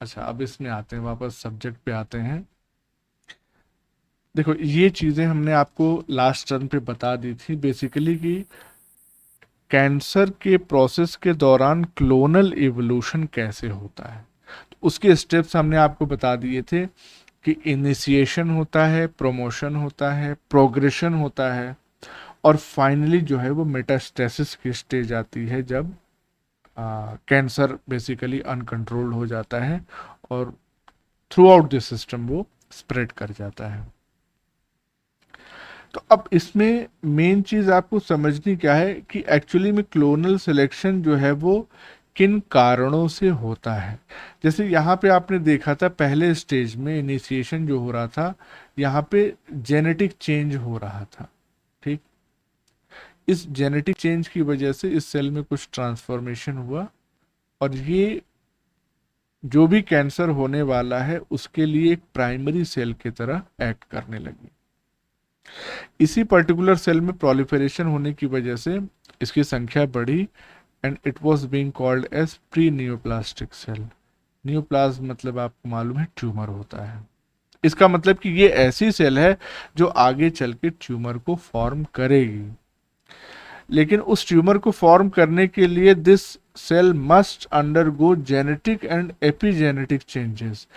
अच्छा, अब इसमें आते हैं, वापस सब्जेक्ट पे आते हैं। देखो, ये चीज़ें हमने आपको लास्ट टर्म पे बता दी थी बेसिकली कि कैंसर के प्रोसेस के दौरान क्लोनल इवोल्यूशन कैसे होता है। तो उसके स्टेप्स हमने आपको बता दिए थे कि इनिशिएशन होता है, प्रमोशन होता है, प्रोग्रेशन होता है, और फाइनली जो है वो मेटास्टेसिस की स्टेज आती है, जब कैंसर बेसिकली अनकंट्रोल्ड हो जाता है और थ्रू आउट द सिस्टम वो स्प्रेड कर जाता है। तो अब इसमें मेन चीज आपको समझनी क्या है कि एक्चुअली में क्लोनल सिलेक्शन जो है वो किन कारणों से होता है। जैसे यहाँ पे आपने देखा था पहले स्टेज में इनिशिएशन जो हो रहा था, यहाँ पे जेनेटिक चेंज हो रहा था। ठीक, इस जेनेटिक चेंज की वजह से इस सेल में कुछ ट्रांसफॉर्मेशन हुआ, और ये जो भी कैंसर होने वाला है उसके लिए एक प्राइमरी सेल की तरह एक्ट करने लगी। इसी पर्टिकुलर सेल में प्रोलिफरेशन होने की वजह से इसकी संख्या बढ़ी, and it was being called as pre neoplastic cell. Neoplasm मतलब आपको मालूम है ट्यूमर होता है। इसका मतलब कि ये ऐसी सेल है जो आगे चल के ट्यूमर को फॉर्म करेगी। लेकिन उस ट्यूमर को फॉर्म करने के लिए this cell must undergo genetic and epigenetic changes.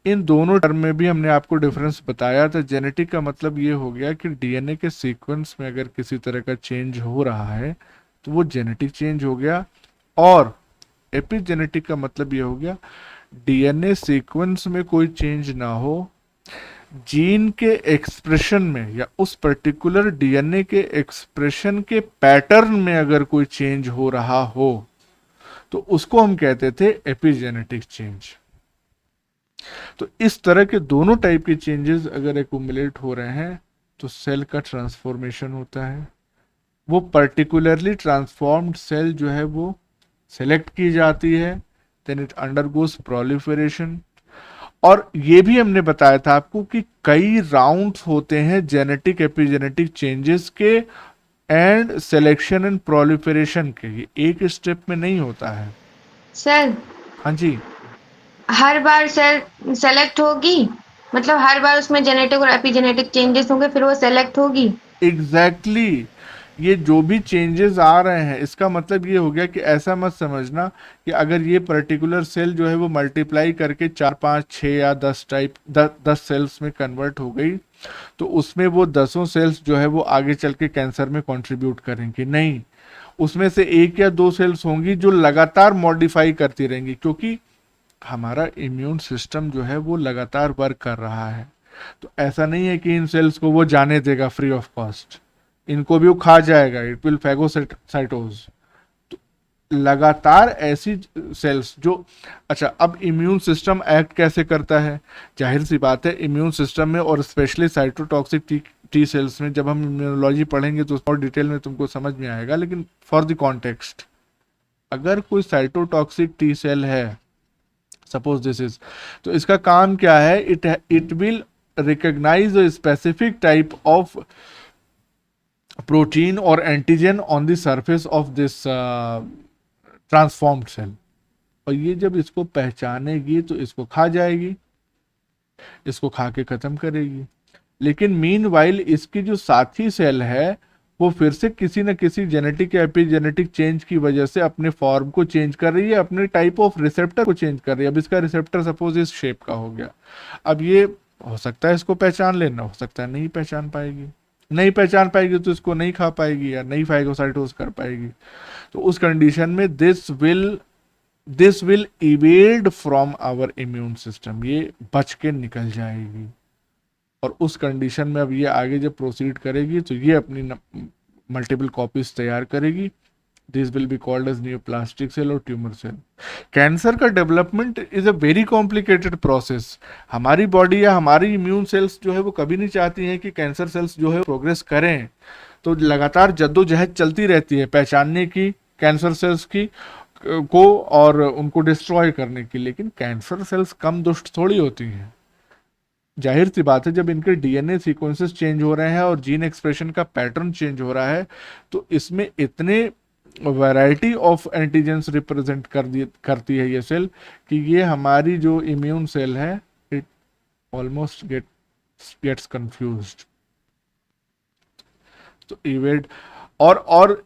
इन दोनों टर्म में भी हमने आपको डिफरेंस बताया था। जेनेटिक का मतलब ये हो गया कि डीएनए के सीक्वेंस में अगर किसी तरह का चेंज हो रहा है तो वो जेनेटिक चेंज हो गया, और एपिजेनेटिक का मतलब ये हो गया डीएनए सीक्वेंस में कोई चेंज ना हो, जीन के एक्सप्रेशन में या उस पर्टिकुलर डीएनए के एक्सप्रेशन के पैटर्न में अगर कोई चेंज हो रहा हो तो उसको हम कहते थे एपिजेनेटिक चेंज। तो इस तरह के दोनों टाइप के चेंजेस अगर एक्यूमुलेट हो रहे हैं तो सेल का ट्रांसफॉर्मेशन होता है। वो पर्टिकुलरली ट्रांसफॉर्म्ड सेल जो है वो सेलेक्ट की जाती है, देन इट अंडरगोस प्रोलिफरेशन। और ये भी हमने बताया था आपको कि कई राउंड्स होते हैं जेनेटिक एपिजेनेटिक चेंजेस के एंड सिलेक्शन एंड प्रोलिफरेशन के, ये एक स्टेप में नहीं होता है। सर, हाँ जी, हर बार सेल सेलेक्ट होगी, मतलब हर बार उसमें जेनेटिक और एपिजेनेटिक चेंजेस होंगे फिर वो सेलेक्ट होगी। Exactly exactly। ये जो भी चेंजेस आ रहे हैं इसका मतलब ये हो गया कि ऐसा मत समझना कि अगर ये पर्टिकुलर सेल जो है वो मल्टीप्लाई करके 4 5 6 या 10 टाइप 10 सेल्स में कन्वर्ट हो गई तो उसमें वो 10 सेल्स जो है वो आगे चल के कैंसर में कंट्रीब्यूट करेंगी, नहीं। उसमें से 1 या 2 सेल्स होंगी जो लगातार मॉडिफाई करती रहेंगी, क्योंकि हमारा इम्यून सिस्टम जो है वो लगातार वर्क कर रहा है। तो ऐसा नहीं है कि इन सेल्स को वो जाने देगा फ्री ऑफ कॉस्ट, इनको भी वो खा जाएगा, इट विल फैगोसाइटोज। लगातार ऐसी सेल्स जो, अच्छा अब इम्यून सिस्टम एक्ट कैसे करता है। जाहिर सी बात है इम्यून सिस्टम में और स्पेशली साइटोटॉक्सिक टी सेल्स में, जब हम इम्यूनोलॉजी पढ़ेंगे तो और डिटेल में तुमको समझ में आएगा, लेकिन फॉर द कॉन्टेक्स्ट, अगर कोई साइटोटॉक्सिक टी सेल है, सपोज दिस इज, तो इसका काम क्या है, it will recognize a specific type of protein और antigen on the surface of this transformed cell, और ये जब इसको पहचानेगी तो इसको खा जाएगी, इसको खा के खत्म करेगी। लेकिन मीन वाइल इसकी जो साथी सेल है वो फिर से किसी न किसी जेनेटिक या एपिजेनेटिक चेंज की वजह से अपने फॉर्म को चेंज कर रही है, अपने टाइप ऑफ रिसेप्टर को चेंज कर रही है। अब इसका रिसेप्टर सपोज इस शेप का हो गया, अब ये हो सकता है इसको पहचान लेना, हो सकता है नहीं पहचान पाएगी। नहीं पहचान पाएगी तो इसको नहीं खा पाएगी या नहीं फाइगोसाइटोज कर पाएगी। तो उस कंडीशन में this will evade from our immune system, ये बच के निकल जाएगी। और उस कंडीशन में अब ये आगे जब प्रोसीड करेगी तो ये अपनी मल्टीपल कॉपीज तैयार करेगी। This will be called as neoplastic cell और ट्यूमर सेल। कैंसर का development is a very complicated process. हमारी बॉडी या हमारी इम्यून सेल्स जो है वो कभी नहीं चाहती हैं कि कैंसर सेल्स जो है प्रोग्रेस करें, तो लगातार जद्दोजहद चलती रहती है पहचानने की कैंसर सेल्स की को और उनको डिस्ट्रॉय करने की। लेकिन कैंसर सेल्स कम दुष्ट थोड़ी होती हैं। जाहिर सी बात है जब इनके डीएनए सीक्वेंसेस चेंज हो रहे हैं और जीन एक्सप्रेशन का पैटर्न चेंज हो रहा है तो इसमें इतने वैरायटी ऑफ एंटीजेंस रिप्रेजेंट करती है ये सेल, कि ये हमारी जो इम्यून सेल है इट ऑलमोस्ट गेट्स कंफ्यूज्ड। तो इवेड और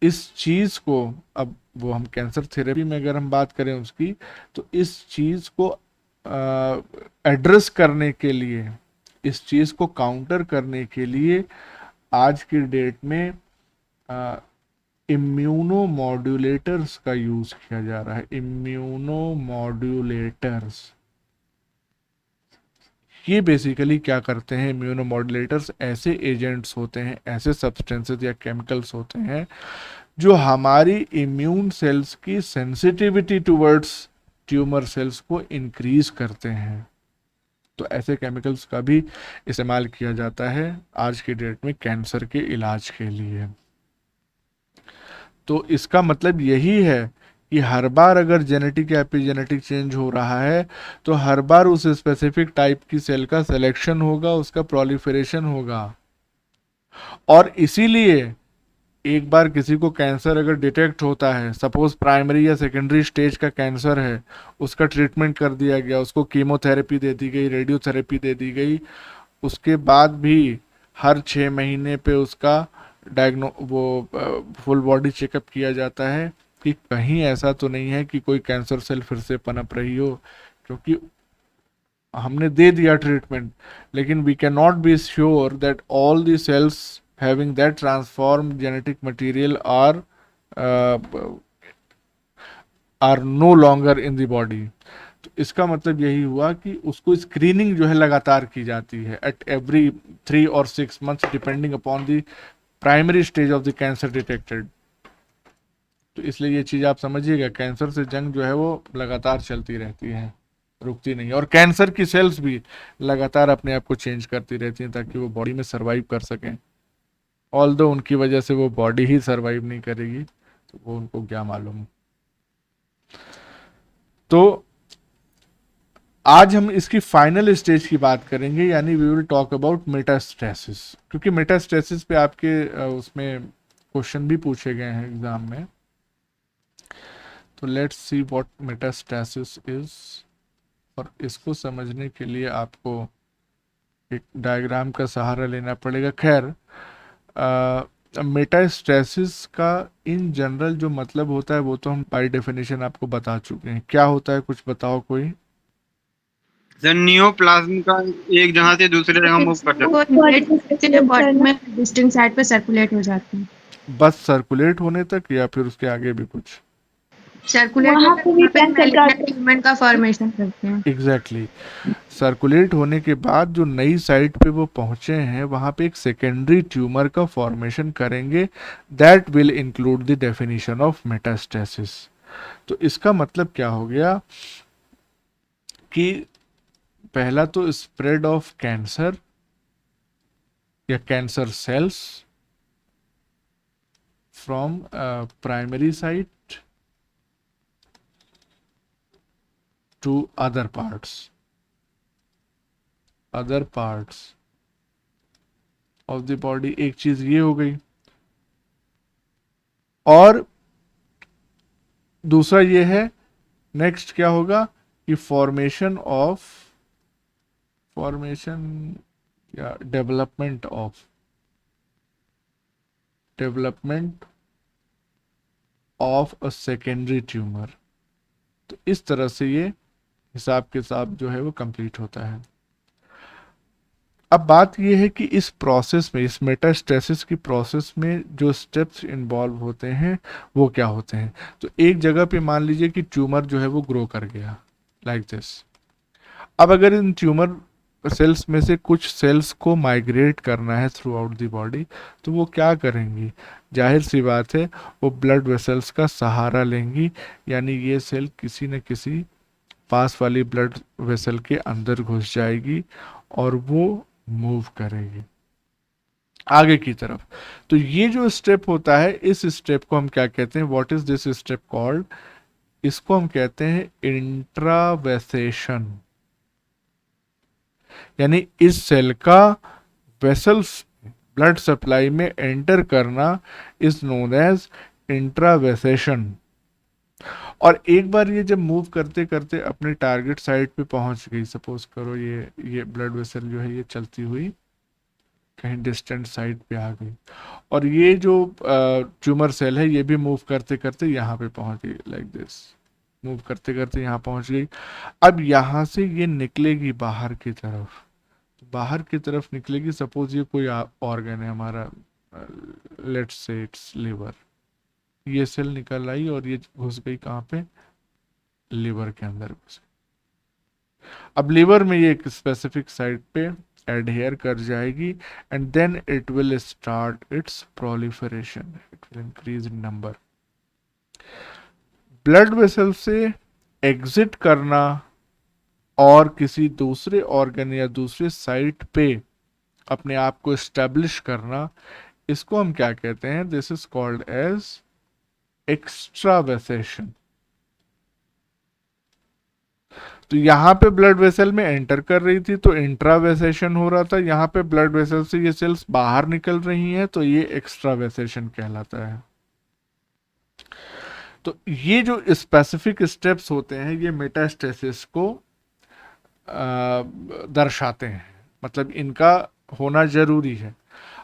इस चीज को, अब वो हम कैंसर थेरेपी में अगर हम बात करें उसकी, तो इस चीज को एड्रेस करने के लिए, इस चीज को काउंटर करने के लिए आज की डेट में इम्यूनो मॉड्यूलेटर्स का यूज किया जा रहा है। इम्यूनो मॉड्यूलेटर्स, ये बेसिकली क्या करते हैं? इम्यूनो मॉड्यूलेटर्स ऐसे एजेंट्स होते हैं, ऐसे सब्सटेंसेस या केमिकल्स होते हैं जो हमारी इम्यून सेल्स की सेंसिटिविटी टुवर्ड्स ट्यूमर सेल्स को इंक्रीज करते हैं। तो ऐसे केमिकल्स का भी इस्तेमाल किया जाता है आज की डेट में कैंसर के इलाज के लिए। तो इसका मतलब यही है कि हर बार अगर जेनेटिक या एपिजेनेटिक चेंज हो रहा है तो हर बार उस स्पेसिफिक टाइप की सेल का सिलेक्शन होगा, उसका प्रोलिफरेशन होगा। और इसीलिए एक बार किसी को कैंसर अगर डिटेक्ट होता है, सपोज प्राइमरी या सेकेंडरी स्टेज का कैंसर है, उसका ट्रीटमेंट कर दिया गया, उसको कीमोथेरेपी दे दी गई, रेडियोथेरेपी दे दी गई, उसके बाद भी हर 6 महीने पे उसका फुल बॉडी चेकअप किया जाता है कि कहीं ऐसा तो नहीं है कि कोई कैंसर सेल फिर से पनप रही हो, क्योंकि हमने दे दिया ट्रीटमेंट, लेकिन we can not be sure that all the cells having that transform genetic material are no longer in the body. तो इसका मतलब यही हुआ कि उसको स्क्रीनिंग जो है लगातार की जाती है एट एवरी 3 और 6 months depending upon the primary stage of the cancer detected. तो इसलिए ये चीज़ आप समझिएगा, कैंसर से जंग जो है वो लगातार चलती रहती है, रुकती नहीं है। और कैंसर की सेल्स भी लगातार अपने आप को चेंज करती रहती हैं ताकि वो बॉडी में सर्वाइव कर सकें। ऑल्दो उनकी वजह से वो बॉडी ही सर्वाइव नहीं करेगी, तो वो उनको क्या मालूम। तो आज हम इसकी फाइनल स्टेज की बात करेंगे, यानी we will talk about metastasis, क्योंकि मेटास्टेसिस पे आपके उसमें क्वेश्चन भी पूछे गए हैं एग्जाम में। तो let's see what metastasis is, और इसको समझने के लिए आपको एक डायग्राम का सहारा लेना पड़ेगा। खैर, मेटास्टेसिस का इन जनरल जो मतलब होता है वो तो हम बाय डेफिनेशन आपको बता चुके हैं। क्या होता है, कुछ बताओ कोई। सर नियोप्लाज्म का एक जगह से दूसरे जगह मूव कर जाता है। बॉडी में डिस्टेंट साइड पे सर्कुलेट हो जाती है। बस सर्कुलेट होने तक या फिर उसके आगे भी कुछ? सर्कुलेट वहाँ पे भी मैलिग्नेंट का फॉर्मेशन करते हैं। एग्जैक्टली सर्कुलेट होने के बाद जो नई साइट पे वो पहुंचे हैं वहां पे एक सेकेंडरी ट्यूमर का फॉर्मेशन करेंगे, that will include the definition of metastasis. तो इसका मतलब क्या हो गया कि पहला तो स्प्रेड ऑफ कैंसर या cancer cells from primary site to other parts of the body. एक चीज ये हो गई, और दूसरा ये है, नेक्स्ट क्या होगा कि फॉर्मेशन या development of a secondary tumour. तो इस तरह से ये हिसाब के साथ जो है वो कंप्लीट होता है। अब बात ये है कि इस प्रोसेस में, इस मेटास्टेसिस की प्रोसेस में जो स्टेप्स इन्वॉल्व होते हैं वो क्या होते हैं। तो एक जगह पे मान लीजिए कि ट्यूमर जो है वो ग्रो कर गया लाइक दिस। अब अगर इन ट्यूमर सेल्स में से कुछ सेल्स को माइग्रेट करना है थ्रू आउट द बॉडी, तो वो क्या करेंगी? जाहिर सी बात है वो ब्लड वेसल्स का सहारा लेंगी, यानी ये सेल किसी न किसी पास वाली ब्लड वेसल के अंदर घुस जाएगी और वो मूव करेगी आगे की तरफ। तो ये जो स्टेप होता है, इस स्टेप को हम क्या कहते हैं? What is this step called? इसको हम कहते हैं इंट्रावेसेशन, यानी इस सेल का वेसल्स ब्लड सप्लाई में एंटर करना इज नोन एज इंट्रावेसेशन। और एक बार ये जब मूव करते करते अपने टारगेट साइट पे पहुंच गई, सपोज करो ये ब्लड वेसल जो है ये चलती हुई कहीं डिस्टेंट साइट पे आ गई, और ये जो ट्यूमर सेल है ये भी मूव करते करते यहाँ पे पहुंच गई, लाइक दिस, मूव करते करते यहाँ पहुंच गई। अब यहाँ से ये निकलेगी बाहर की तरफ, बाहर की तरफ निकलेगी। सपोज ये कोई ऑर्गन है हमारा, लेट्स से इट्स लिवर, ये सेल निकल आई और ये घुस गई कहाँ पे, लिवर के अंदर घुस गई। अब लिवर में ये एक स्पेसिफिक साइट पे एडहेयर कर जाएगी and then it will start its proliferation, it will increase in number. Blood vessel से एग्जिट करना और किसी दूसरे ऑर्गन या दूसरे साइट पे अपने आप को एस्टेब्लिश करना, इसको हम क्या कहते हैं, दिस इज कॉल्ड एज एक्स्ट्रावेसेशन। तो यहां पे ब्लड वेसल में एंटर कर रही थी तो इंट्रावेसेशन हो रहा था, यहां पे ब्लड वेसल से ये सेल्स बाहर निकल रही हैं तो ये एक्स्ट्रावेसेशन कहलाता है। तो ये जो स्पेसिफिक स्टेप्स होते हैं ये मेटास्टेसिस को दर्शाते हैं, मतलब इनका होना जरूरी है।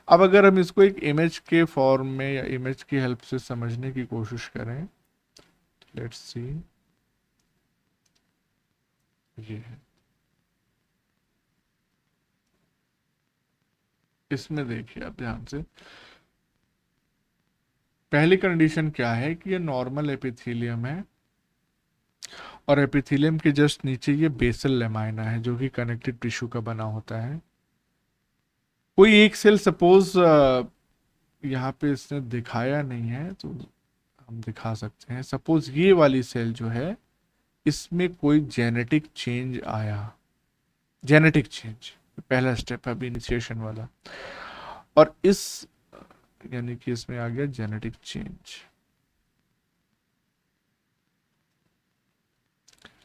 अब अगर हम इसको एक इमेज के फॉर्म में या इमेज की हेल्प से समझने की कोशिश करें, लेट्स सी, ये है, इसमें देखिए आप ध्यान से, पहली कंडीशन क्या है कि ये नॉर्मल एपिथेलियम है और एपिथेलियम के जस्ट नीचे ये बेसल लेमाइना है जो कि कनेक्टिव टिश्यू का बना होता है। कोई एक सेल सपोज यहाँ पे इसने दिखाया नहीं है तो हम दिखा सकते हैं, सपोज ये वाली सेल जो है इसमें कोई जेनेटिक चेंज आया, जेनेटिक चेंज पहला स्टेप है अभी इनिशिएशन वाला, और इस यानी कि इसमें आ गया जेनेटिक चेंज।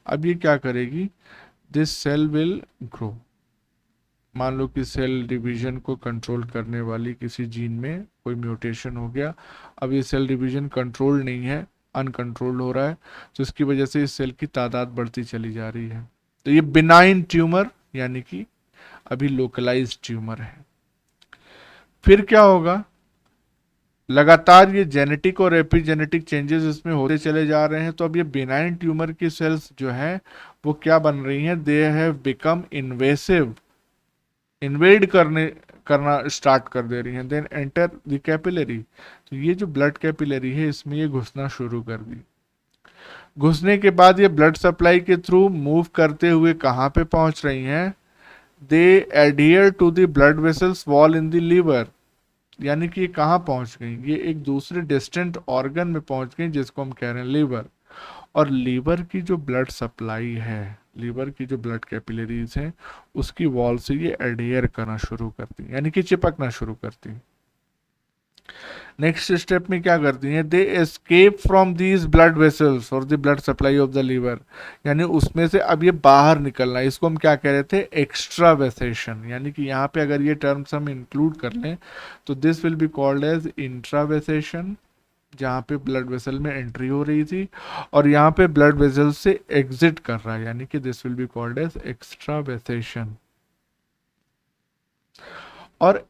अब ये क्या करेगी, दिस सेल विल ग्रो। मान लो कि सेल डिवीजन को कंट्रोल करने वाली किसी जीन में कोई म्यूटेशन हो गया, अब ये सेल डिवीजन कंट्रोल नहीं है, अनकंट्रोल्ड हो रहा है, तो इसकी वजह से इस सेल की तादाद बढ़ती चली जा रही है। तो ये बिनाइन ट्यूमर यानी कि अभी लोकलाइज्ड ट्यूमर है। फिर क्या होगा, लगातार ये जेनेटिक और एपिजेनेटिक चेंजेस इसमें होते चले जा रहे हैं, तो अब ये बिनाइन ट्यूमर की सेल्स जो है वो क्या बन रही हैं, they have become invasive, invade करना स्टार्ट कर दे रही हैं। देन एंटर द कैपिलरी, तो ये जो ब्लड कैपिलरी है इसमें ये घुसना शुरू कर दी। घुसने के बाद ये ब्लड सप्लाई के थ्रू मूव करते हुए कहाँ पे पहुंच रही हैं, they adhere to the blood vessels wall in the liver, यानी कि ये कहाँ पहुंच गई, ये एक दूसरे डिस्टेंट ऑर्गन में पहुंच गई जिसको हम कह रहे हैं लीवर। और लीवर की जो ब्लड सप्लाई है, लीवर की जो ब्लड कैपिलरीज हैं उसकी वॉल से ये एडियर करना शुरू करती, यानी कि चिपकना शुरू करती। नेक्स्ट स्टेप में क्या करती हैं, they escape from these blood vessels और the blood supply of the liver, यानी उसमें से अब ये बाहर निकलना, इसको हम क्या कह रहे थे, एक्स्ट्रावेसेशन। यानी कि यहाँ पे अगर ये टर्म्स हम इंक्लूड कर लें तो this will be called as intravasation, जहाँ पे ब्लड वेसल में एंट्री हो रही थी, और यहाँ पे ब्लड वेसल से एग्जिट कर रहा है, यानी कि this will be called as extravasation. और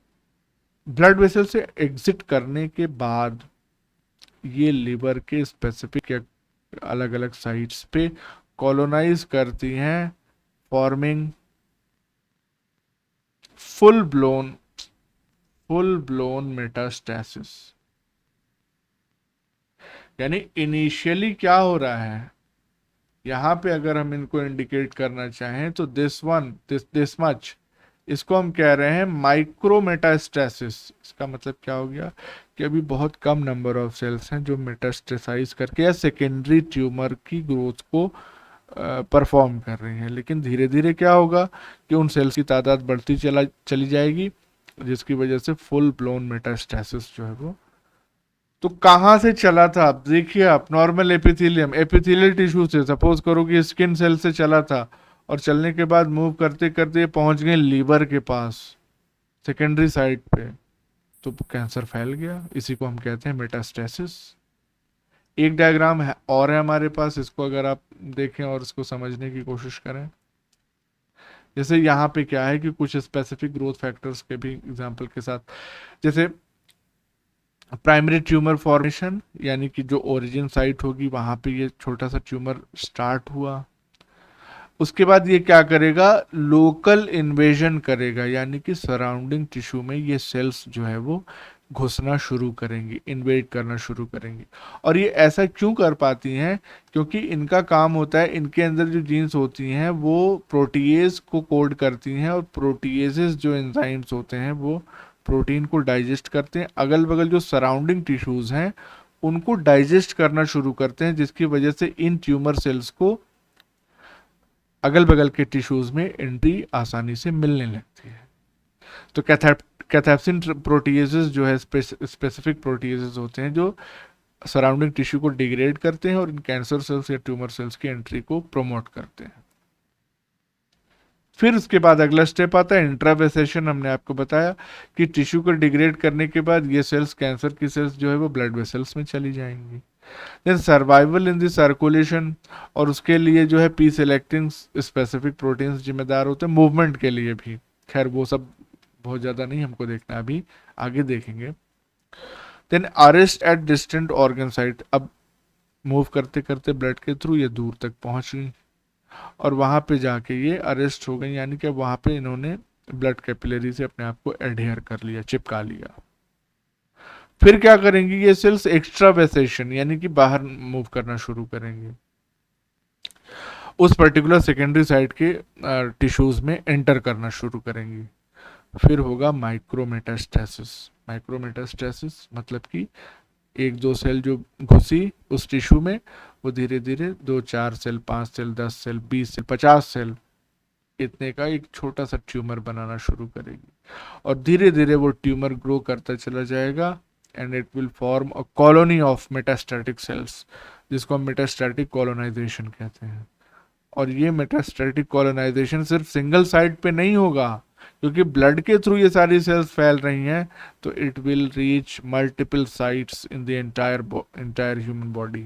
ब्लड वेसल से एग्जिट करने के बाद ये लिवर के स्पेसिफिक अलग अलग साइट्स पे कॉलोनाइज करती हैं, फॉर्मिंग फुल ब्लोन मेटास्टेसिस। यानी इनिशियली क्या हो रहा है, यहां पे अगर हम इनको इंडिकेट करना चाहें तो दिस मच, इसको हम कह रहे हैं माइक्रो मेटास्टेसिस। इसका मतलब क्या हो गया कि अभी बहुत कम नंबर ऑफ सेल्स हैं जो मेटास्टेसाइज करके या सेकेंडरी ट्यूमर की ग्रोथ को परफॉर्म कर रही हैं, लेकिन धीरे धीरे क्या होगा कि उन सेल्स की तादाद बढ़ती चली जाएगी, जिसकी वजह से फुल ब्लोन मेटास्टेसिस जो है वो। तो कहाँ से चला था, आप देखिए, आप नॉर्मल एपिथेलियल टिश्यू से, सपोज करो कि स्किन सेल से चला था और चलने के बाद मूव करते करते पहुंच गए लीवर के पास सेकेंडरी साइड पे, तो कैंसर फैल गया, इसी को हम कहते हैं मेटास्टेसिस। एक डायग्राम है और है हमारे पास, इसको अगर आप देखें और इसको समझने की कोशिश करें। जैसे यहाँ पे क्या है कि कुछ स्पेसिफिक ग्रोथ फैक्टर्स के भी एग्जांपल के साथ, जैसे प्राइमरी ट्यूमर फॉर्मेशन, यानी कि जो ओरिजिन साइट होगी वहां पे ये छोटा सा ट्यूमर स्टार्ट हुआ। उसके बाद ये क्या करेगा, लोकल इन्वेजन करेगा, यानी कि सराउंडिंग टिश्यू में ये सेल्स जो है वो घुसना शुरू करेंगी, इन्वेड करना शुरू करेंगी। और ये ऐसा क्यों कर पाती हैं, क्योंकि इनका काम होता है, इनके अंदर जो जीन्स होती हैं वो प्रोटीएज को कोड करती हैं, और प्रोटीएजेस जो एंजाइम्स होते हैं वो प्रोटीन को डाइजेस्ट करते हैं, अगल बगल जो सराउंडिंग टिश्यूज हैं उनको डाइजेस्ट करना शुरू करते हैं, जिसकी वजह से इन ट्यूमर सेल्स को अगल बगल के टिश्यूज में एंट्री आसानी से मिलने लगती है। तो कैथेप्सिन प्रोटीएजेस जो है स्पेसिफिक प्रोटीएजेस होते हैं जो सराउंडिंग टिश्यू को डिग्रेड करते हैं और इन कैंसर सेल्स या ट्यूमर सेल्स की एंट्री को प्रमोट करते हैं। फिर उसके बाद अगला स्टेप आता है इंट्रावेसेशन। हमने आपको बताया कि टिश्यू को डिग्रेड करने के बाद ये सेल्स, कैंसर की सेल्स जो है वो ब्लड वेसल्स में चली जाएंगी। Then survival in the circulation, और उसके लिए जो है पी सेलेक्टिंग स्पेसिफिक प्रोटीन्स जिम्मेदार होते हैं मूवमेंट के लिए भी। खैर वो सब बहुत ज़्यादा नहीं हमको देखना, अभी आगे देखेंगे। Then arrest at distant organ site, अब मूव करते करते ब्लड के थ्रू ये दूर तक पहुंच गई और वहां पे जाके ये अरेस्ट हो गई, यानी कि वहां पे इन्होंने ब्लड कैपिलरी से अपने आप को एडहेयर कर लिया, चिपका लिया। फिर क्या करेंगी ये सेल्स, एक्स्ट्रावेसेशन, यानी कि बाहर मूव करना शुरू करेंगी, उस पर्टिकुलर सेकेंडरी साइट के टिश्यूज में एंटर करना शुरू करेंगी। फिर होगा माइक्रोमेटास्टेसिस। माइक्रोमेटास्टेसिस मतलब कि एक दो सेल जो घुसी उस टिश्यू में, वो धीरे धीरे 2 4 cell, 5 cell, 10 cell, 20 cell, 50 cell इतने का एक छोटा सा ट्यूमर बनाना शुरू करेगी, और धीरे धीरे वो ट्यूमर ग्रो करता चला जाएगा and it will form a colony of metastatic cells, जिसको हम मेटास्टैटिक कॉलोनाइजेशन कहते हैं। और ये मेटास्टैटिक कॉलोनाइजेशन सिर्फ सिंगल साइट पे नहीं होगा, क्योंकि ब्लड के थ्रू ये सारी सेल्स फैल रही हैं, तो it will reach multiple sites in the entire human body.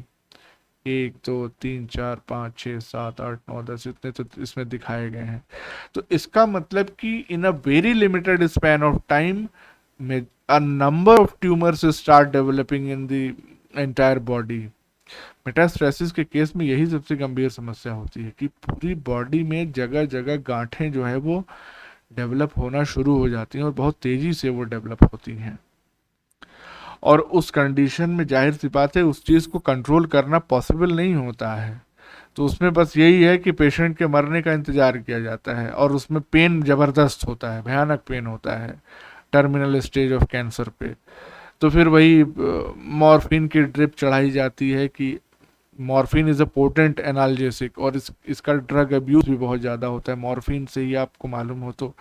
1 2 3 4 5 6 7 8 9 10 इतने तो इसमें दिखाए गए हैं। तो इसका मतलब कि in a very limited span of time में a number of tumours start developing in the entire body. Metastasis के केस में यही सबसे गंभीर समस्या होती है कि पूरी बॉडी में जगह जगह गांठें जो है वो डेवलप होना शुरू हो जाती हैं, और बहुत तेजी से वो डेवलप होती हैं। और उस कंडीशन में जाहिर सी बात है उस चीज़ को कंट्रोल करना पॉसिबल नहीं होता है, तो उसमें बस यही है कि पेशेंट के मरने का इंतजार किया जाता है, और उसमें पेन ज़बरदस्त होता है, भयानक पेन होता है टर्मिनल स्टेज ऑफ कैंसर पे। तो फिर वही मॉर्फिन की ड्रिप चढ़ाई जाती है कि morphine is a potent analgesic, और इसका ड्रग अब्यूज़ भी बहुत ज़्यादा होता है। मॉर्फिन से ही आपको मालूम हो तो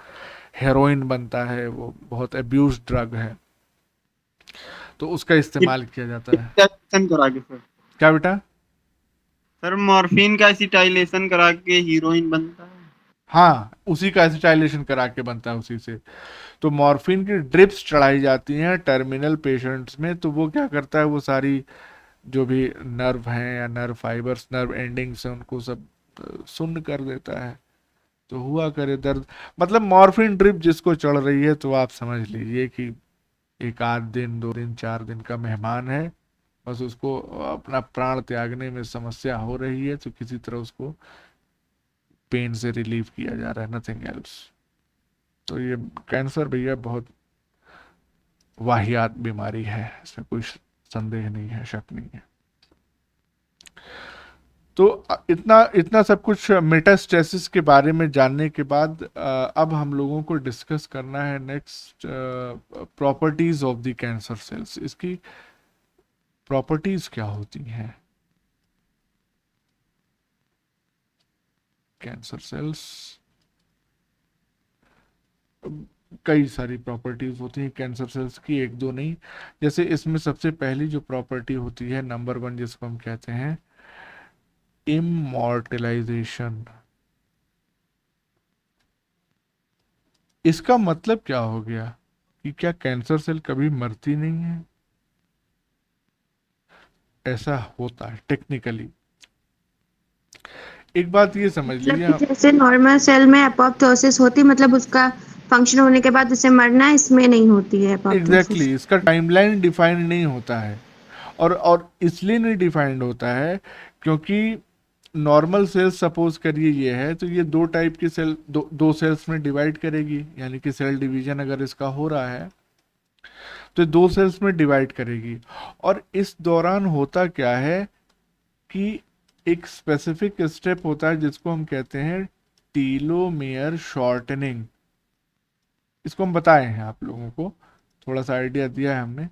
हेरोइन बनता है, वो बहुत अब्यूज ड्रग है, तो उसका इस्तेमाल किया जाता है। एसिटाइलेशन करा के सर, क्या बेटा? सर मॉर्फिन का एसिटाइलेशन करा के हीरोइन बनता है। हाँ, उसी का एसिटाइलेशन करा के बनता है उसी से। तो मॉर्फिन की ड्रिप्स चढ़ाई जाती हैं टर्मिनल पेशेंट्स में, तो वो क्या करता है, वो सारी जो भी नर्व हैं या नर्व फाइबर्स, नर्व एंडिंग्स हैं, उनको सब सुन्न कर देता है। तो हुआ करे दर्द, मतलब मॉर्फिन ड्रिप जिसको चढ़ रही है तो आप समझ लीजिए कि एक आध दिन, 2 दिन, 4 दिन का मेहमान है, बस उसको अपना प्राण त्यागने में समस्या हो रही है, तो किसी तरह उसको पेन से रिलीव किया जा रहा है, नथिंग एल्स। तो ये कैंसर भैया बहुत वाहियात बीमारी है, इसमें कोई संदेह नहीं है, शक नहीं है। तो इतना इतना सब कुछ मेटास्टेसिस के बारे में जानने के बाद अब हम लोगों को डिस्कस करना है next properties of the cancer sales. इसकी प्रॉपर्टीज क्या होती हैं कैंसर सेल्स? कई सारी प्रॉपर्टीज होती हैं कैंसर सेल्स की, एक दो नहीं। जैसे इसमें सबसे पहली जो प्रॉपर्टी होती है, नंबर 1, जिसको हम कहते हैं इमॉर्टलाइजेशन। इसका मतलब क्या हो गया कि क्या कैंसर सेल कभी मरती नहीं है? ऐसा होता है टेक्निकली। एक बात ये समझ मतलब लीजिए कि आप, जैसे नॉर्मल सेल में एपोप्टोसिस होती, मतलब उसका फंक्शन होने के बाद उसे मरना, इसमें नहीं होती है एपोप्टोसिस। इसका टाइमलाइन डिफाइंड नहीं होता है। और इसलिए नहीं डिफाइंड होता है क्योंकि नॉर्मल सेल्स सपोज करिए ये है, तो ये दो टाइप की सेल दो सेल्स में डिवाइड करेगी, यानी कि सेल डिवीजन अगर इसका हो रहा है तो ये दो सेल्स में डिवाइड करेगी। और इस दौरान होता क्या है कि एक स्पेसिफिक स्टेप होता है जिसको हम कहते हैं टीलोमेयर शॉर्टनिंग। इसको हम बताए हैं आप लोगों को, थोड़ा सा आइडिया दिया है हमने,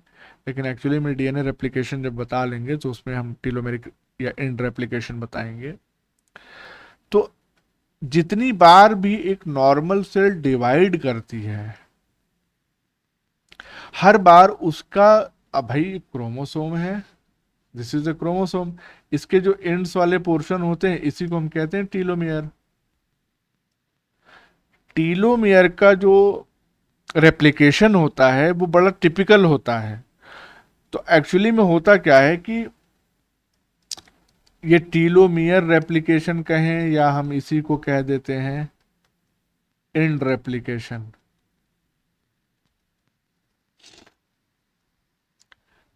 लेकिन एक्चुअली में डीएनए रेप्लिकेशन जब बता लेंगे तो उसमें हम टीलोमेरिक या एंड रेप्लिकेशन बताएंगे। तो जितनी बार भी एक नॉर्मल सेल डिवाइड करती है, हर बार उसका, अब भाई क्रोमोसोम है, दिस इज द क्रोमोसोम, इसके जो एंड्स वाले पोर्शन होते हैं इसी को हम कहते हैं टीलोमियर। टीलोमियर का जो रेप्लिकेशन होता है वो बड़ा टिपिकल होता है। तो एक्चुअली में होता क्या है कि ये टीलोमियर रेप्लिकेशन कहें या हम इसी को कह देते हैं एंड रेप्लिकेशन,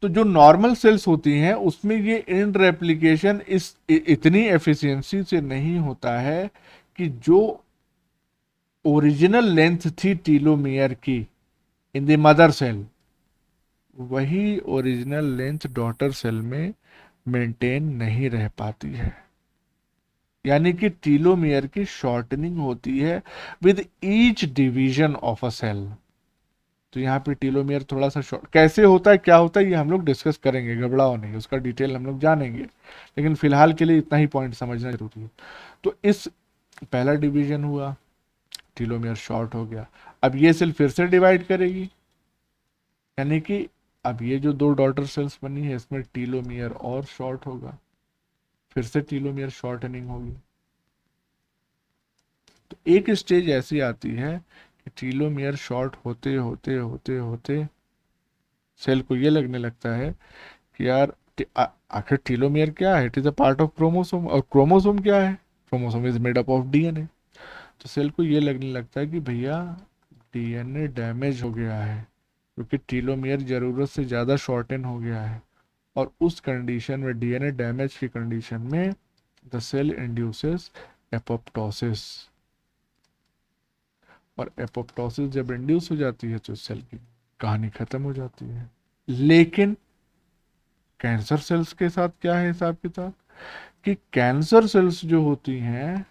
तो जो नॉर्मल सेल्स होती हैं उसमें ये एंड रेप्लिकेशन इतनी एफिशिएंसी से नहीं होता है कि जो ओरिजिनल लेंथ थी टीलोमियर की इन द मदर सेल, वही ओरिजिनल लेंथ डॉटर सेल में मेंटेन नहीं रह पाती है। यानी कि टीलोमियर की शॉर्टनिंग होती है with each division of a cell. तो यहाँ पे टीलोमियर थोड़ा सा शॉर्ट कैसे होता है, क्या होता है, ये हम लोग डिस्कस करेंगे, घबराओ नहीं, उसका डिटेल हम लोग जानेंगे, लेकिन फिलहाल के लिए इतना ही पॉइंट समझना जरूरी है। तो इस पहला डिवीजन हुआ, टीलोमियर शॉर्ट हो गया, अब ये सेल फिर से डिवाइड करेगी, यानी कि अब ये जो दो डॉटर सेल्स बनी है इसमें टीलोमियर और शॉर्ट होगा, फिर से टीलोमियर शॉर्टनिंग होगी। तो एक स्टेज ऐसी आती है कि टीलोमियर शॉर्ट होते होते होते होते सेल को ये लगने लगता है कि यार आखिर टीलोमियर क्या है, it is a part of chromosome, और क्रोमोसोम क्या है, chromosome is made up of DNA. तो सेल को ये लगने लगता है कि भैया डीएनए डैमेज हो गया है क्योंकि टीलोमियर जरूरत से ज़्यादा शॉर्टन हो गया है, और उस कंडीशन में, डीएनए डैमेज की कंडीशन में, द सेल इंड्यूसेस एपोप्टोसिस। और एपोप्टोसिस जब इंड्यूस हो जाती है तो सेल की कहानी खत्म हो जाती है। लेकिन कैंसर सेल्स के साथ क्या है हिसाब किताब, कि कैंसर सेल्स जो होती हैं,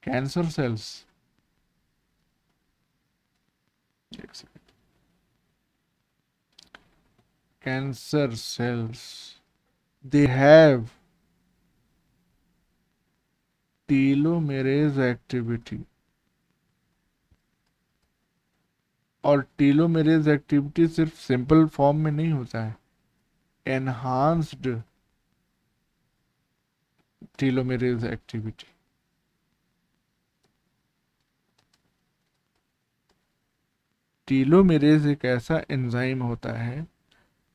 कैंसर सेल्स, एक second, cancer cells they have telomerase activity, और टीलोमेरेज एक्टिविटी सिर्फ सिंपल फॉर्म में नहीं होता है, एनहांस्ड टीलोमेरेज एक्टिविटी। टीलोमेरेज एक ऐसा एंजाइम होता है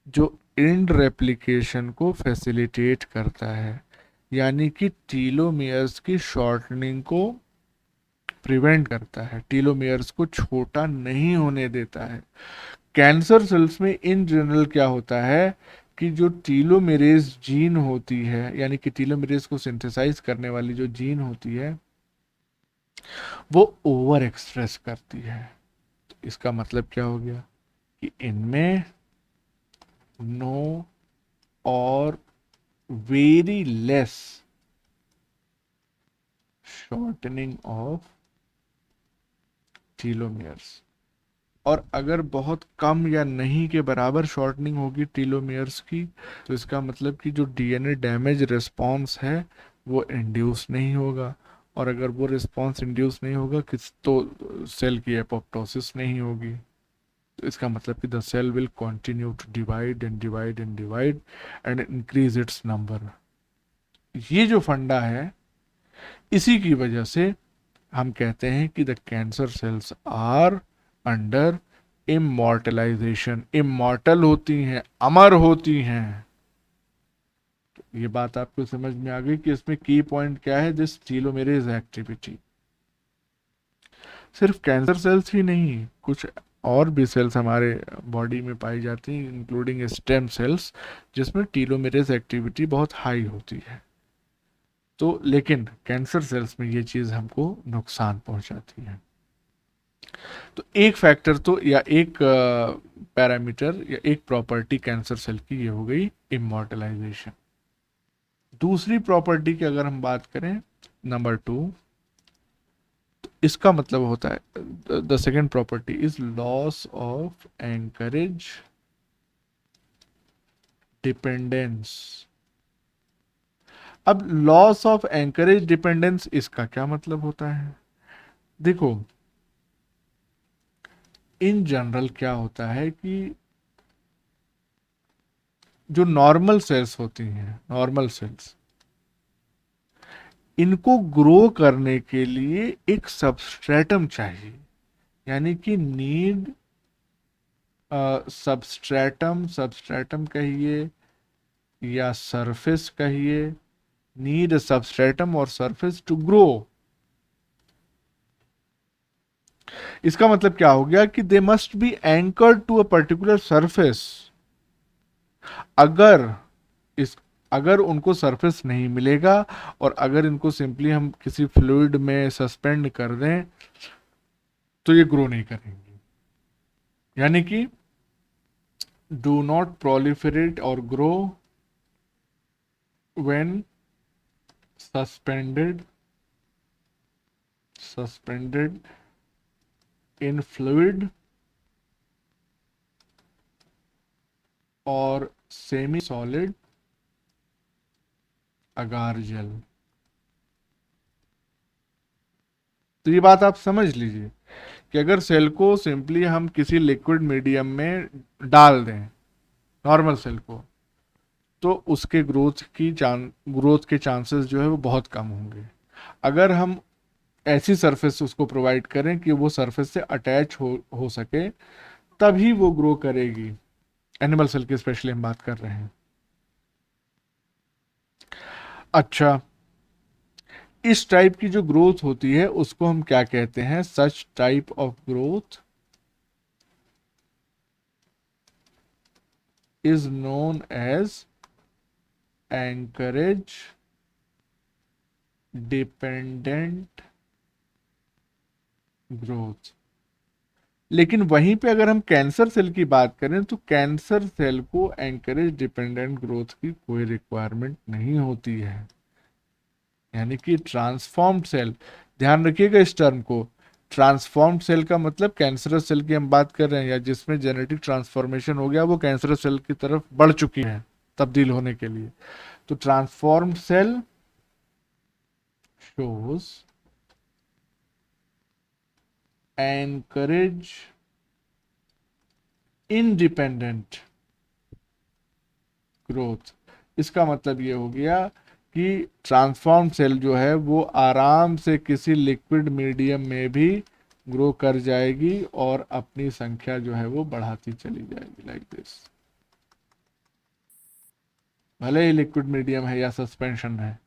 जो एंड रेप्लिकेशन को फैसिलिटेट करता है, यानी कि टीलोमियर्स की शॉर्टनिंग को प्रिवेंट करता है, टीलोमियर्स को छोटा नहीं होने देता है। कैंसर सेल्स में इन जनरल क्या होता है कि जो टीलोमेरेज जीन होती है, यानी कि टीलोमेरेज को सिंथेसाइज करने वाली जो जीन होती है वो ओवर एक्सप्रेस करती है। तो इसका मतलब क्या हो गया कि इनमें नो और वेरी लेस शॉर्टनिंग ऑफ टीलोमियर्स, और अगर बहुत कम या नहीं के बराबर शॉर्टनिंग होगी टीलोमियर्स की, तो इसका मतलब कि जो डीएनए डैमेज रिस्पॉन्स है वो इंड्यूस नहीं होगा, और अगर वो रिस्पॉन्स इंड्यूस नहीं होगा किस तो सेल की एपोप्टोसिस नहीं होगी। तो इसका मतलब कि the cell will continue to divide and divide and divide and increase its number. ये जो फंडा है, इसी की वजह से हम कहते हैं कि the cancer cells are under immortalization, immortal होती हैं, अमर होती हैं। ये बात आपको समझ में आ गई कि इसमें की पॉइंट क्या है, दिस टीलोमेरेज एक्टिविटी। सिर्फ कैंसर सेल्स ही नहीं, कुछ और भी सेल्स हमारे बॉडी में पाई जाती हैं, इंक्लूडिंग स्टेम सेल्स, जिसमें टीलोमेरेज एक्टिविटी बहुत हाई होती है। तो लेकिन कैंसर सेल्स में ये चीज़ हमको नुकसान पहुंचाती है। तो एक फैक्टर तो या एक पैरामीटर या एक प्रॉपर्टी कैंसर सेल की ये हो गई इमॉर्टलाइजेशन। दूसरी प्रॉपर्टी की अगर हम बात करें, नंबर 2, तो इसका मतलब होता है the second property is loss of anchorage dependence. अब लॉस ऑफ एंकरेज डिपेंडेंस इसका क्या मतलब होता है? देखो, इन जनरल क्या होता है कि जो नॉर्मल सेल्स होती हैं, नॉर्मल सेल्स, इनको ग्रो करने के लिए एक सबस्ट्रेटम चाहिए, यानी कि नीड सबस्ट्रेटम, सबस्ट्रेटम कहिए या सरफेस कहिए, नीड सबस्ट्रेटम और सरफेस टू ग्रो। इसका मतलब क्या हो गया कि they must be anchored to a particular surface. अगर इस अगर उनको सरफेस नहीं मिलेगा और अगर इनको सिंपली हम किसी फ्लूइड में सस्पेंड कर दें तो ये ग्रो नहीं करेंगे। यानी कि डू नॉट प्रोलिफरेट और grow when suspended in fluid और सेमी सॉलिड अगार जेल। तो ये बात आप समझ लीजिए कि अगर सेल को सिंपली हम किसी लिक्विड मीडियम में डाल दें, नॉर्मल सेल को, तो उसके ग्रोथ के चांसेस जो है वो बहुत कम होंगे। अगर हम ऐसी सरफेस उसको प्रोवाइड करें कि वो सरफेस से अटैच हो सके, तभी वो ग्रो करेगी। एनिमल सेल की स्पेशली हम बात कर रहे हैं। अच्छा, इस टाइप की जो ग्रोथ होती है उसको हम क्या कहते हैं? Such type of growth is known as anchorage dependent growth. लेकिन वहीं पे अगर हम कैंसर सेल की बात करें तो कैंसर सेल को एंकरेज डिपेंडेंट ग्रोथ की कोई रिक्वायरमेंट नहीं होती है। यानी कि ट्रांसफॉर्म्ड सेल, ध्यान रखिएगा इस टर्म को, ट्रांसफॉर्म्ड सेल का मतलब कैंसरस सेल की हम बात कर रहे हैं या जिसमें जेनेटिक ट्रांसफॉर्मेशन हो गया, वो कैंसरस सेल की तरफ बढ़ चुकी है तब्दील होने के लिए। तो transformed cell shows anchorage independent growth. इसका मतलब ये हो गया कि ट्रांसफॉर्म सेल जो है वो आराम से किसी लिक्विड मीडियम में भी ग्रो कर जाएगी और अपनी संख्या जो है वो बढ़ाती चली जाएगी, लाइक दिस। भले ही लिक्विड मीडियम है या सस्पेंशन है,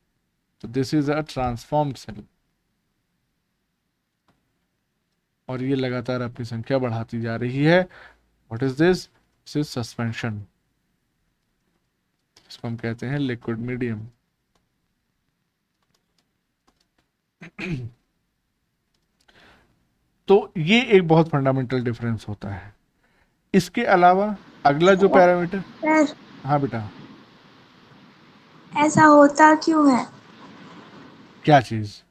तो this is a transformed cell और ये लगातार अपनी संख्या बढ़ाती जा रही है। What is this? This is suspension. इसको हम कहते हैं लिक्विड मीडियम। तो ये एक बहुत फंडामेंटल डिफरेंस होता है। इसके अलावा अगला जो पैरामीटर, सर, हाँ बेटा, ऐसा होता क्यों है? क्या चीज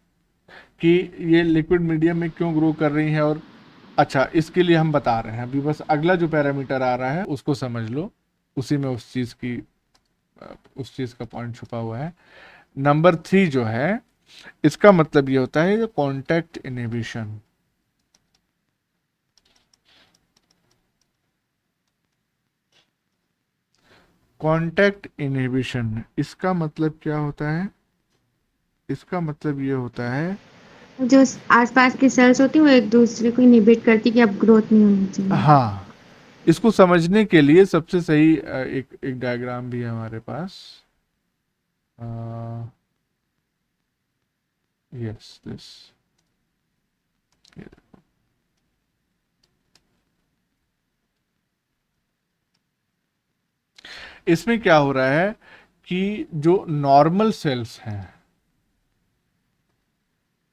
कि ये लिक्विड मीडियम में क्यों ग्रो कर रही है? और अच्छा, इसके लिए हम बता रहे हैं अभी, बस अगला जो पैरामीटर आ रहा है उसको समझ लो, उसी में उस चीज का पॉइंट छुपा हुआ है। नंबर 3 जो है, इसका मतलब ये होता है कॉन्टैक्ट इनहिबिशन। कॉन्टैक्ट इनहिबिशन इसका मतलब क्या होता है? इसका मतलब ये होता है जो आसपास की सेल्स होती हैं वो एक दूसरे को इनहिबिट करती कि अब ग्रोथ नहीं होनी चाहिए। हाँ, इसको समझने के लिए सबसे सही एक एक डायग्राम भी है हमारे पास। यस दिस, इसमें क्या हो रहा है कि जो नॉर्मल सेल्स हैं,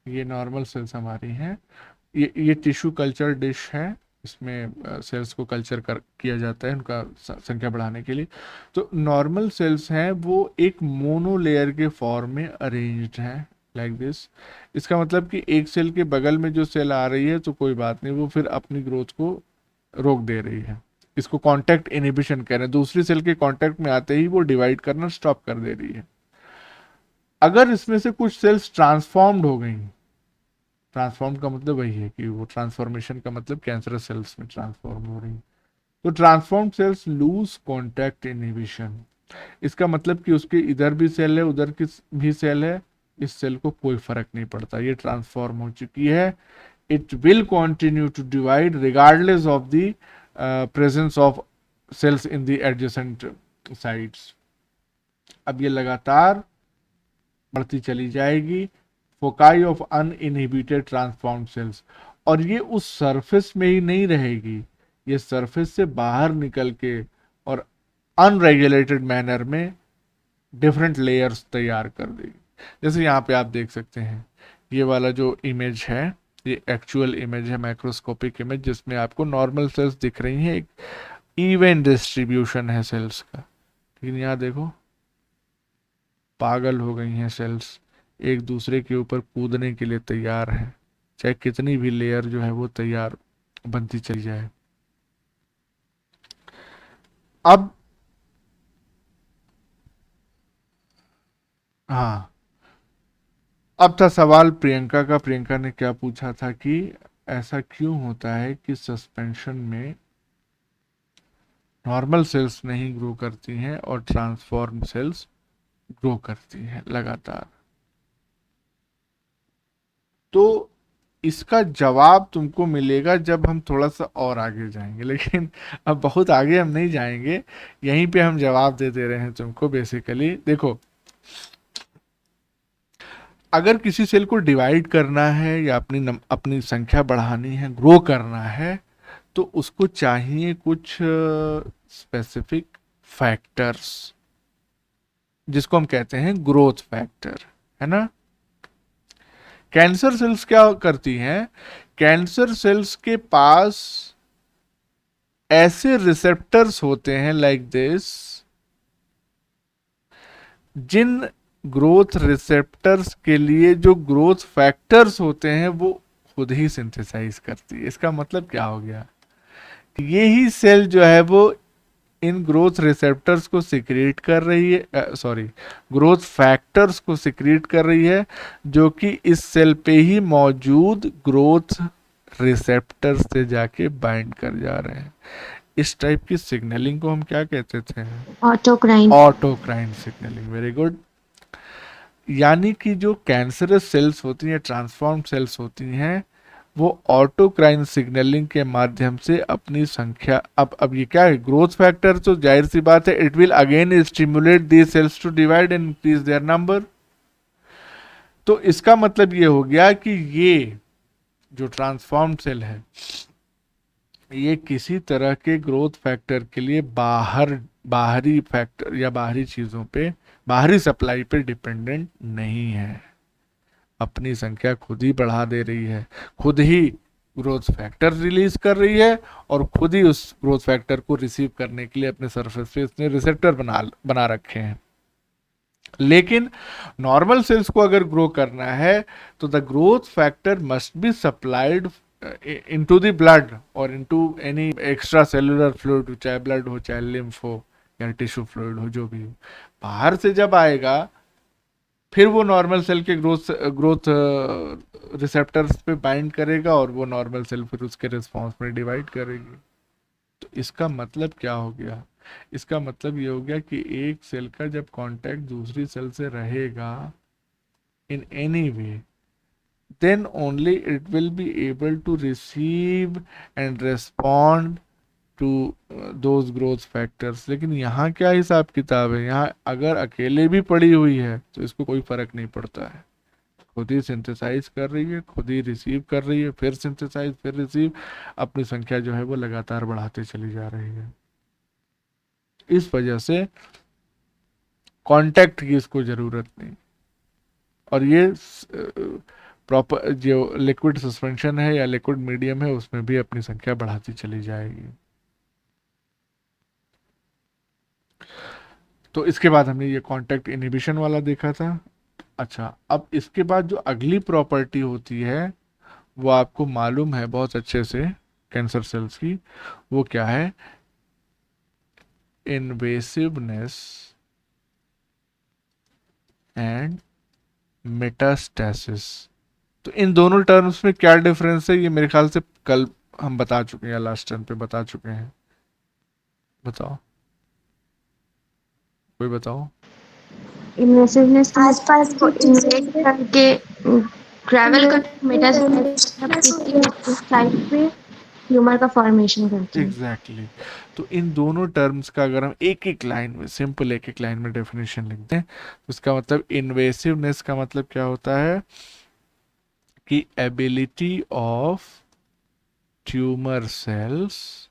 ये नॉर्मल सेल्स हमारी हैं, ये टिश्यू कल्चर डिश है, इसमें सेल्स को कल्चर कर किया जाता है उनका संख्या बढ़ाने के लिए। तो नॉर्मल सेल्स हैं वो एक मोनो लेयर के फॉर्म में अरेंज्ड हैं लाइक दिस। इसका मतलब कि एक सेल के बगल में जो सेल आ रही है तो कोई बात नहीं, वो फिर अपनी ग्रोथ को रोक दे रही है। इसको कांटेक्ट इनहिबिशन कह रहे हैं, दूसरी सेल के कांटेक्ट में आते ही वो डिवाइड करना स्टॉप कर दे रही है। अगर इसमें से कुछ सेल्स ट्रांसफॉर्म्ड हो गई, ट्रांसफॉर्म का मतलब वही है कि वो ट्रांसफॉर्मेशन का मतलब कैंसरस सेल्स में ट्रांसफॉर्म हो रही, तो transform cells lose contact inhibition. इसका मतलब कि उसके इधर भी सेल है उधर की भी सेल है, इस सेल को कोई फर्क नहीं पड़ता, ये ट्रांसफॉर्म हो चुकी है। It will continue to divide regardless of the presence of cells in the adjacent sides. अब ये लगातार बढ़ती चली जाएगी, foci of uninhibited transform cells. और ये उस सरफेस में ही नहीं रहेगी, ये सरफेस से बाहर निकल के और अनरेगुलेटेड मैनर में डिफरेंट लेयर्स तैयार कर देगी। जैसे यहाँ पे आप देख सकते हैं, ये वाला जो इमेज है ये एक्चुअल इमेज है, माइक्रोस्कोपिक इमेज, जिसमें आपको नॉर्मल सेल्स दिख रही हैं, एक इवन डिस्ट्रीब्यूशन है सेल्स का। लेकिन यहाँ देखो पागल हो गई हैं सेल्स, एक दूसरे के ऊपर कूदने के लिए तैयार है, चाहे कितनी भी लेयर जो है वो तैयार बनती चली जाए। अब हाँ, अब था सवाल प्रियंका का। प्रियंका ने क्या पूछा था कि ऐसा क्यों होता है कि सस्पेंशन में नॉर्मल सेल्स नहीं ग्रो करती हैं और ट्रांसफॉर्म सेल्स ग्रो करती हैं लगातार। तो इसका जवाब तुमको मिलेगा जब हम थोड़ा सा और आगे जाएंगे, लेकिन अब बहुत आगे हम नहीं जाएंगे, यहीं पे हम जवाब दे दे रहे हैं तुमको। बेसिकली देखो, अगर किसी सेल को डिवाइड करना है या अपनी संख्या बढ़ानी है, ग्रो करना है, तो उसको चाहिए कुछ स्पेसिफिक फैक्टर्स, जिसको हम कहते हैं ग्रोथ फैक्टर, है ना। कैंसर सेल्स क्या करती हैं, कैंसर सेल्स के पास ऐसे रिसेप्टर्स होते हैं लाइक दिस, जिन ग्रोथ रिसेप्टर्स के लिए जो ग्रोथ फैक्टर्स होते हैं वो खुद ही सिंथेसाइज करती है। इसका मतलब क्या हो गया, ये ही सेल जो है वो इन ग्रोथ रिसेप्टर्स को सिक्रीट कर रही है, सॉरी, ग्रोथ फैक्टर्स को सिक्रीट कर रही है, जो कि इस सेल पे ही मौजूद ग्रोथ रिसेप्टर से जाके बाइंड कर जा रहे हैं। इस टाइप की सिग्नलिंग को हम क्या कहते थे, autocrine. Autocrine signalling. Very good. यानी कि जो कैंसरस सेल्स होती हैं, ट्रांसफॉर्म सेल्स होती हैं, वो ऑटोक्राइन सिग्नलिंग के माध्यम से अपनी संख्या, अब ये क्या है, ग्रोथ फैक्टर, तो जाहिर सी बात है it will again stimulate the cells to divide and increase their number. तो इसका मतलब ये हो गया कि ये जो ट्रांसफॉर्म सेल है, ये किसी तरह के ग्रोथ फैक्टर के लिए बाहरी फैक्टर या बाहरी चीजों पे, बाहरी सप्लाई पे डिपेंडेंट नहीं है, अपनी संख्या खुद ही बढ़ा दे रही है, खुद ही ग्रोथ फैक्टर रिलीज कर रही है, और खुद ही उस ग्रोथ फैक्टर को रिसीव करने के लिए अपने सरफेस पे इसने रिसेप्टर बना रखे हैं। लेकिन नॉर्मल सेल्स को अगर ग्रो करना है तो the growth factor must be supplied into the blood और into any extra cellular fluid, चाहे ब्लड हो चाहे लिम्फ हो या टिश्यू फ्लूइड हो, जो भी हो। बाहर से जब आएगा फिर वो नॉर्मल सेल के ग्रोथ रिसेप्टर्स पे बाइंड करेगा और वो नॉर्मल सेल फिर उसके रिस्पॉन्स में डिवाइड करेगी। तो इसका मतलब क्या हो गया, इसका मतलब ये हो गया कि एक सेल का जब कांटेक्ट दूसरी सेल से रहेगा in any way, then only it will be able to receive and respond to those growth factors। लेकिन यहाँ क्या हिसाब किताब है, यहाँ अगर अकेले भी पड़ी हुई है तो इसको कोई फर्क नहीं पड़ता है, खुद ही सिंथेसाइज कर रही है, खुद ही रिसीव कर रही है, फिर सिंथेसाइज फिर रिसीव, अपनी संख्या जो है वो लगातार बढ़ाते चली जा रही है। इस वजह से कांटेक्ट की इसको जरूरत नहीं। और ये प्रॉपर जो लिक्विड सस्पेंशन है या लिक्विड मीडियम है उसमें भी अपनी संख्या बढ़ाती चली जाएगी। तो इसके बाद हमने ये कांटेक्ट इनहिबिशन वाला देखा था। अच्छा, अब इसके बाद जो अगली प्रॉपर्टी होती है वो आपको मालूम है बहुत अच्छे से कैंसर सेल्स की, वो क्या है? Invasiveness and metastasis. तो इन दोनों टर्म्स में क्या डिफरेंस है, ये मेरे ख्याल से कल हम बता चुके हैं, लास्ट टर्म पे बता चुके हैं। बताओ, कोई बताओ। इन्वेसिवनेस आसपास को इन्वेड करके ट्रैवल कर मेटास्टेसिस साइड पे ट्यूमर का फॉर्मेशन करती है। एग्जैक्टली तो इन दोनों टर्म्स का अगर हम एक एक लाइन में, सिंपल एक एक लाइन में डेफिनेशन लिखते हैं तो इसका मतलब इन्वेसिवनेस का मतलब क्या होता है कि ability of tumour cells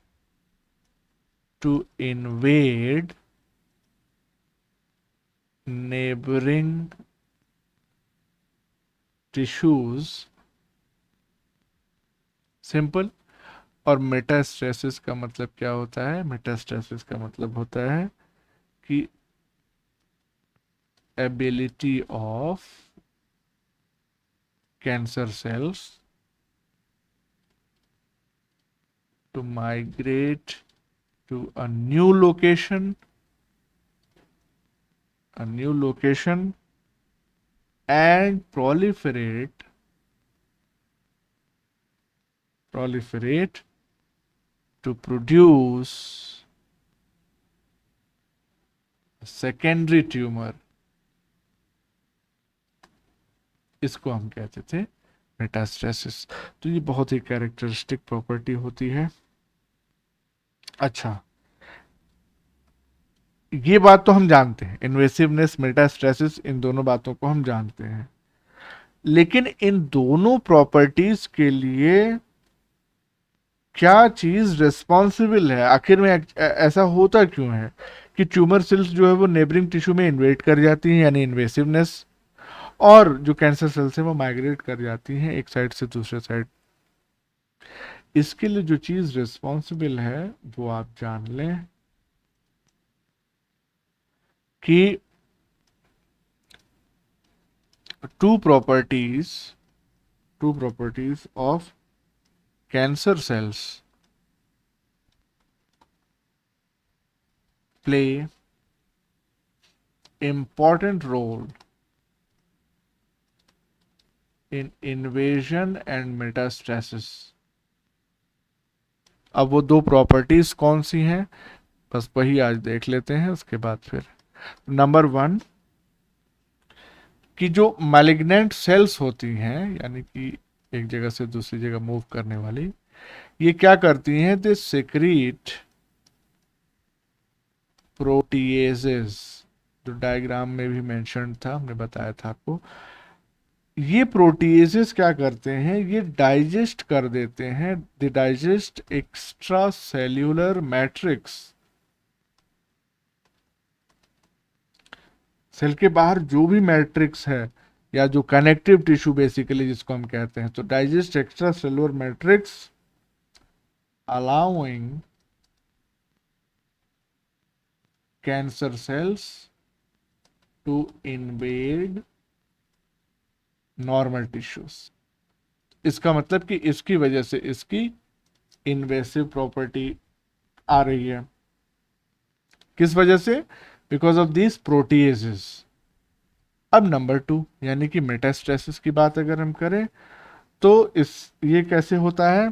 to invade neighboring tissues, simple. और मेटास्टेसिस का मतलब क्या होता है? मेटास्टेसिस का मतलब होता है कि ability of cancer cells to migrate to a new location and proliferate to produce a secondary tumor। इसको हम कहते थे मेटास्टेसिस। तो ये बहुत ही कैरेक्टरिस्टिक प्रॉपर्टी होती है। अच्छा, ये बात तो हम जानते हैं, इन्वेसिवनेस, मेटास्टेसिस, इन दोनों बातों को हम जानते हैं। लेकिन इन दोनों प्रॉपर्टीज के लिए क्या चीज रिस्पॉन्सिबल है? आखिर में ऐसा होता क्यों है कि ट्यूमर सेल्स जो है वो नेबरिंग टिश्यू में इन्वेट कर जाती हैं, यानी इन्वेसिवनेस, और जो कैंसर सेल्स है वो माइग्रेट कर जाती हैं एक साइड से दूसरे साइड। इसके लिए जो चीज रिस्पॉन्सिबल है वो आप जान लें कि two properties of cancer cells play important role in invasion and metastasis। अब वो दो प्रॉपर्टीज कौन सी हैं, बस वही आज देख लेते हैं। उसके बाद फिर नंबर 1 कि जो मैलिग्नेंट सेल्स होती हैं, यानी कि एक जगह से दूसरी जगह मूव करने वाली, ये क्या करती हैं? दे सेक्रीट प्रोटीएजेस, जो डायग्राम में भी मेंशन था, हमने बताया था आपको। ये प्रोटीएजेस क्या करते हैं? ये डाइजेस्ट कर देते हैं, they digest extra cellular matrix. Cell के बाहर जो भी मैट्रिक्स है या जो कनेक्टिव टिश्यू बेसिकली जिसको हम कहते हैं, तो digest extra cellular matrix allowing cancer cells to invade normal tissues. इसका मतलब कि इसकी वजह से इसकी इन्वेसिव प्रॉपर्टी आ रही है। किस वजह से? Because of this proteases. अब नंबर 2 यानी कि मेटास्टेसिस की बात अगर हम करें तो ये कैसे होता है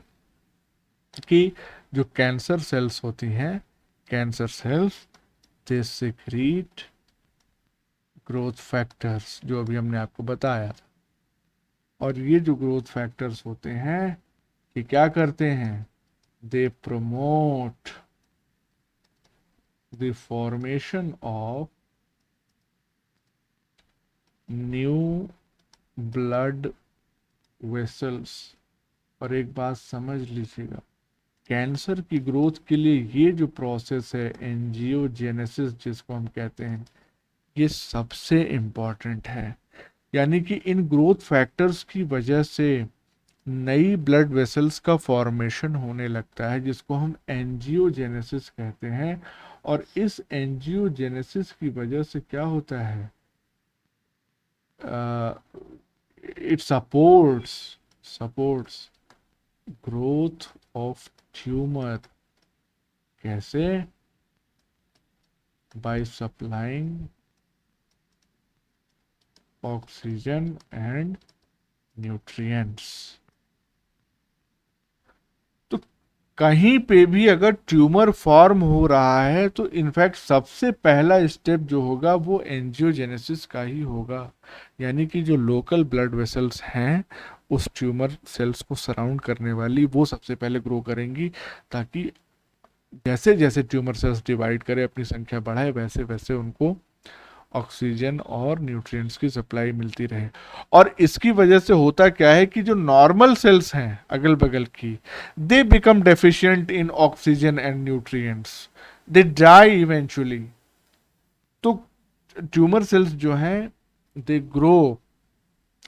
कि जो कैंसर सेल्स होती हैं, cancer cells they secrete growth factors, जो अभी हमने आपको बताया था। और ये जो ग्रोथ फैक्टर्स होते हैं ये क्या करते हैं, they promote the formation of new blood vessels. और एक बात समझ लीजिएगा, कैंसर की ग्रोथ के लिए ये जो प्रोसेस है एंजियोजेनेसिस जिसको हम कहते हैं, ये सबसे इम्पॉर्टेंट है। यानी कि इन ग्रोथ फैक्टर्स की वजह से नई ब्लड वेसल्स का फॉर्मेशन होने लगता है जिसको हम एंजियोजेनेसिस कहते हैं। और इस एंजियोजेनेसिस की वजह से क्या होता है, it supports growth of tumour. कैसे, by supplying oxygen and nutrients. तो कहीं पे भी अगर ट्यूमर फॉर्म हो रहा है तो इनफैक्ट सबसे पहला स्टेप जो होगा वो एंजियोजेनेसिस का ही होगा। यानी कि जो लोकल ब्लड वेसल्स हैं उस ट्यूमर सेल्स को सराउंड करने वाली, वो सबसे पहले ग्रो करेंगी, ताकि जैसे जैसे ट्यूमर सेल्स डिवाइड करे, अपनी संख्या बढ़ाए, वैसे वैसे उनको ऑक्सीजन और न्यूट्रिएंट्स की सप्लाई मिलती रहे। और इसकी वजह से होता क्या है कि जो नॉर्मल सेल्स हैं अगल बगल की, they become deficient in oxygen and nutrients, they die eventually. तो ट्यूमर सेल्स जो हैं they grow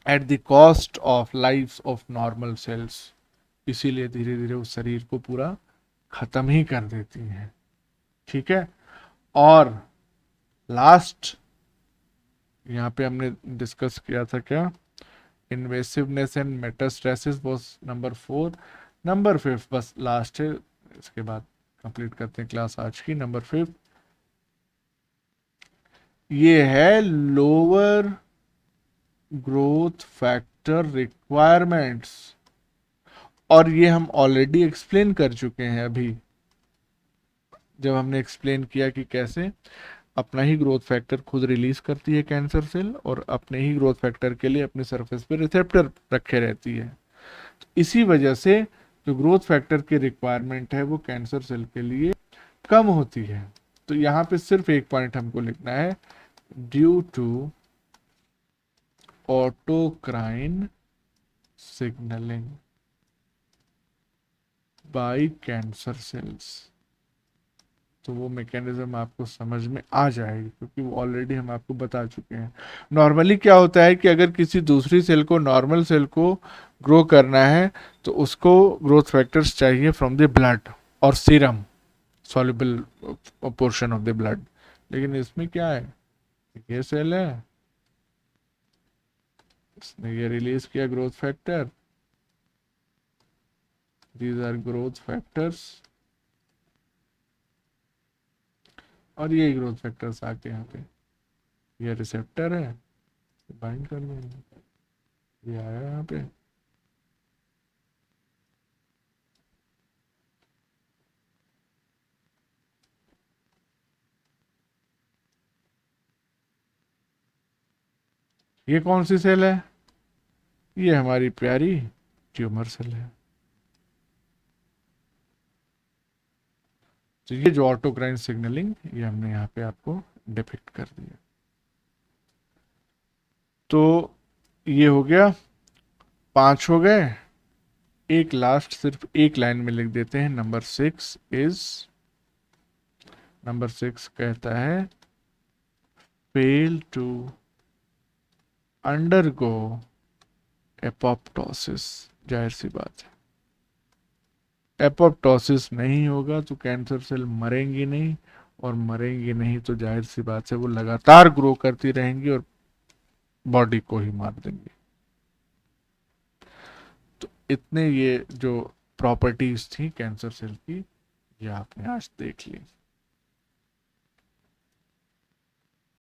at the cost of life of normal cells, इसीलिए धीरे धीरे उस शरीर को पूरा खत्म ही कर देती हैं। ठीक है। और लास्ट यहाँ पे हमने डिस्कस किया था क्या, invasiveness and metastasis was number 4। Number 5 बस लास्ट है, इसके बाद कंप्लीट करते हैं क्लास आज की। नंबर 5 ये है लोअर ग्रोथ फैक्टर रिक्वायरमेंट्स। और ये हम ऑलरेडी एक्सप्लेन कर चुके हैं अभी, जब हमने एक्सप्लेन किया कि कैसे अपना ही ग्रोथ फैक्टर खुद रिलीज करती है कैंसर सेल, और अपने ही ग्रोथ फैक्टर के लिए अपने सरफेस पे रिसेप्टर रखे रहती है। तो इसी वजह से जो ग्रोथ फैक्टर की रिक्वायरमेंट है वो कैंसर सेल के लिए कम होती है। तो यहाँ पे सिर्फ एक पॉइंट हमको लिखना है, due to autocrine signalling by cancer cells. तो वो मैकेनिज्म आपको समझ में आ जाएगी, क्योंकि वो ऑलरेडी हम आपको बता चुके हैं। नॉर्मली क्या होता है कि अगर किसी दूसरी सेल को, नॉर्मल सेल को ग्रो करना है तो उसको ग्रोथ फैक्टर्स चाहिए फ्रॉम द ब्लड और serum, soluble portion of the blood. लेकिन इसमें क्या है, ये सेल है, इसने ये रिलीज किया growth factor, these are growth factors, और ये ग्रोथ फैक्टर्स आके यहाँ पे, ये रिसेप्टर है, बाइंड कर देंगे, ये आया यहाँ पे, ये कौन सी सेल है, ये हमारी प्यारी ट्यूमर सेल है। तो ये जो ऑटोक्राइन सिग्नलिंग, ये हमने यहाँ पे आपको डिपिक्ट कर दिया। तो ये हो गया, 5 हो गए। एक लास्ट सिर्फ एक लाइन में लिख देते हैं, नंबर 6 कहता है फेल टू अंडरगो एपोप्टोसिस। जाहिर सी बात है, एपोप्टोसिस नहीं होगा तो कैंसर सेल मरेंगी नहीं, और मरेंगी नहीं तो जाहिर सी बात है वो लगातार ग्रो करती रहेंगी और बॉडी को ही मार देंगी। तो इतने ये जो प्रॉपर्टीज थी कैंसर सेल की, ये आपने आज देख ली।